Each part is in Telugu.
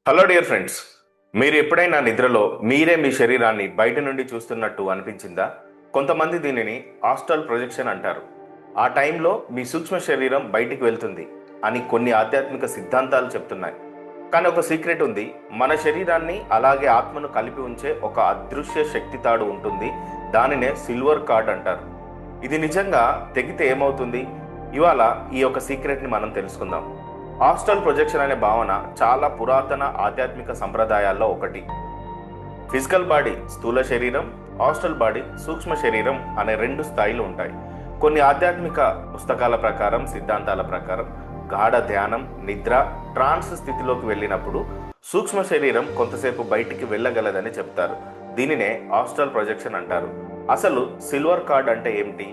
హలో డియర్ ఫ్రెండ్స్, మీరు ఎప్పుడైనా నిద్రలో మీరే మీ శరీరాన్ని బయట నుండి చూస్తున్నట్టు అనిపించిందా? కొంతమంది దీనిని ఆస్ట్రల్ ప్రొజెక్షన్ అంటారు. ఆ టైంలో మీ సూక్ష్మ శరీరం బయటికి వెళ్తుంది అని కొన్ని ఆధ్యాత్మిక సిద్ధాంతాలు చెప్తున్నాయి. కానీ ఒక సీక్రెట్ ఉంది. మన శరీరాన్ని అలాగే ఆత్మను కలిపి ఉంచే ఒక అదృశ్య శక్తి తాడు ఉంటుంది. దానినే సిల్వర్ కార్డ్ అంటారు. ఇది నిజంగా తెగితే ఏమవుతుంది? ఇవాళ ఈ యొక్క సీక్రెట్ని మనం తెలుసుకుందాం. ఆస్ట్రల్ ప్రొజెక్షన్ అనే భావన చాలా పురాతన ఆధ్యాత్మిక సంప్రదాయాల్లో ఒకటి. ఫిజికల్ బాడీ స్థూల శరీరం, ఆస్ట్రల్ బాడీ సూక్ష్మ శరీరం అనే రెండు స్థాయిలు ఉంటాయి. కొన్ని ఆధ్యాత్మిక పుస్తకాల ప్రకారం, సిద్ధాంతాల ప్రకారం గాఢ ధ్యానం, నిద్ర, ట్రాన్స్ స్థితిలోకి వెళ్ళినప్పుడు సూక్ష్మ శరీరం కొంతసేపు బయటికి వెళ్ళగలదని చెప్తారు. దీనినే ఆస్ట్రల్ ప్రొజెక్షన్ అంటారు. అసలు సిల్వర్ కార్డ్ అంటే ఏమిటి?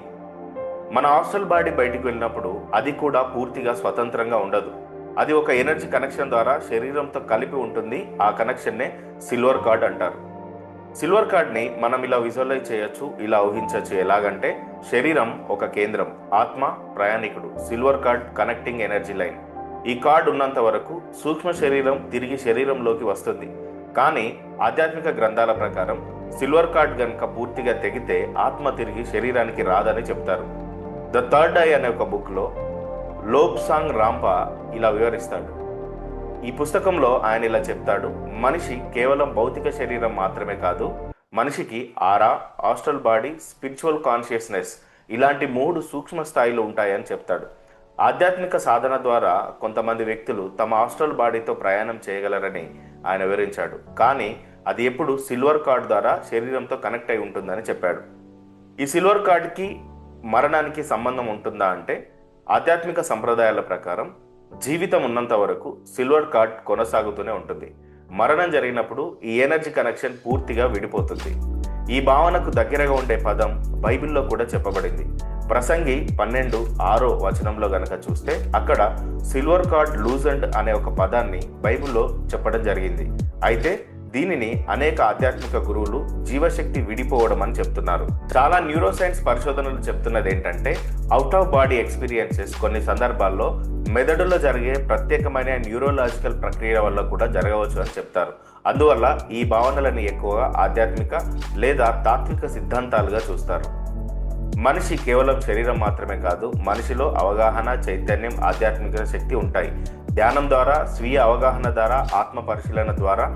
మన ఆస్ట్రల్ బాడీ బయటికి వెళ్ళినప్పుడు అది కూడా పూర్తిగా స్వతంత్రంగా ఉండదు. అది ఒక ఎనర్జీ కనెక్షన్ ద్వారా శరీరంతో కలిపి ఉంటుంది. ఆ కనెక్షన్నే సిల్వర్ కార్డ్ అంటారు. సిల్వర్ కార్డ్ని మనం ఇలా విజువలైజ్ చేయొచ్చు, ఇలా ఊహించవచ్చు. ఎలాగంటే శరీరం ఒక కేంద్రం, ఆత్మ ప్రయాణికుడు, silver cord connecting energy line. ఈ కార్డ్ ఉన్నంత వరకు సూక్ష్మ శరీరం తిరిగి శరీరంలోకి వస్తుంది. కానీ ఆధ్యాత్మిక గ్రంథాల ప్రకారం సిల్వర్ కార్డ్ గనుక పూర్తిగా తెగితే ఆత్మ తిరిగి శరీరానికి రాదని చెప్తారు. ద థర్డ్ ఐ అనే ఒక బుక్లో లోబ్సాంగ్ రాంపా ఇలా వివరిస్తాడు. ఈ పుస్తకంలో ఆయన ఇలా చెప్తాడు: మనిషి కేవలం భౌతిక శరీరం మాత్రమే కాదు, మనిషికి ఆరా, ఆస్ట్రల్ బాడీ, స్పిరిచువల్ కాన్షియస్నెస్ ఇలాంటి 3 సూక్ష్మ స్థాయిలు ఉంటాయని చెప్తాడు. ఆధ్యాత్మిక సాధన ద్వారా కొంతమంది వ్యక్తులు తమ ఆస్ట్రల్ బాడీతో ప్రయాణం చేయగలరని ఆయన వివరించాడు. కానీ అది ఎప్పుడు సిల్వర్ కార్డ్ ద్వారా శరీరంతో కనెక్ట్ అయి ఉంటుందని చెప్పాడు. ఈ సిల్వర్ కార్డ్కి మరణానికి సంబంధం ఉంటుందా అంటే, ఆధ్యాత్మిక సంప్రదాయాల ప్రకారం జీవితం ఉన్నంత వరకు సిల్వర్ కార్డ్ కొనసాగుతూనే ఉంటుంది. మరణం జరిగినప్పుడు ఈ ఎనర్జీ కనెక్షన్ పూర్తిగా విడిపోతుంది. ఈ భావనకు దగ్గరగా ఉండే పదం బైబిల్లో కూడా చెప్పబడింది. ప్రసంగి 12:6 గనక చూస్తే అక్కడ సిల్వర్ కార్డ్ లూజండ్ అనే ఒక పదాన్ని బైబిల్లో చెప్పడం జరిగింది. అయితే దీనిని అనేక ఆధ్యాత్మిక గురువులు జీవశక్తి విడిపోవడం అని చెప్తున్నారు. చాలా న్యూరోసైన్స్ పరిశోధనలు చెప్తున్నది ఏంటంటే, అవుట్ ఆఫ్ బాడీ ఎక్స్పీరియన్సెస్ కొన్ని సందర్భాల్లో మెదడులో జరిగే ప్రత్యేకమైన న్యూరోలాజికల్ ప్రక్రియ వల్ల కూడా జరగవచ్చు అని చెప్తారు. అందువల్ల ఈ భావనలను ఎక్కువగా ఆధ్యాత్మిక లేదా తాత్విక సిద్ధాంతాలుగా చూస్తారు. మనిషి కేవలం శరీరం మాత్రమే కాదు, మనిషిలో అవగాహన, చైతన్యం, ఆధ్యాత్మిక శక్తి ఉంటాయి. ధ్యానం ద్వారా, స్వీయ అవగాహన ద్వారా, ఆత్మ పరిశీలన ద్వారా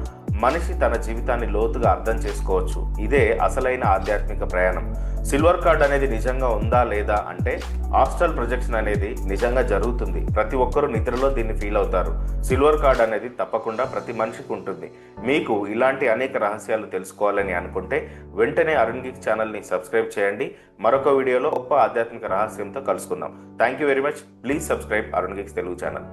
మనిషి తన జీవితాన్ని లోతుగా అర్థం చేసుకోవచ్చు. ఇదే అసలైన ఆధ్యాత్మిక ప్రయాణం. సిల్వర్ కార్డ్ అనేది నిజంగా ఉందా లేదా అంటే, ఆస్ట్రల్ ప్రొజెక్షన్ అనేది నిజంగా జరుగుతుంది. ప్రతి ఒక్కరూ నిద్రలో దీన్ని ఫీల్ అవుతారు. సిల్వర్ కార్డ్ అనేది తప్పకుండా ప్రతి మనిషికి ఉంటుంది. మీకు ఇలాంటి అనేక రహస్యాలు తెలుసుకోవాలని అనుకుంటే వెంటనే అరుణ్ గీక్స్ ఛానల్ని సబ్స్క్రైబ్ చేయండి. మరొక వీడియోలో గొప్ప ఆధ్యాత్మిక రహస్యంతో కలుసుకుందాం. Thank you very much. Please subscribe Arun Geeks Telugu channel.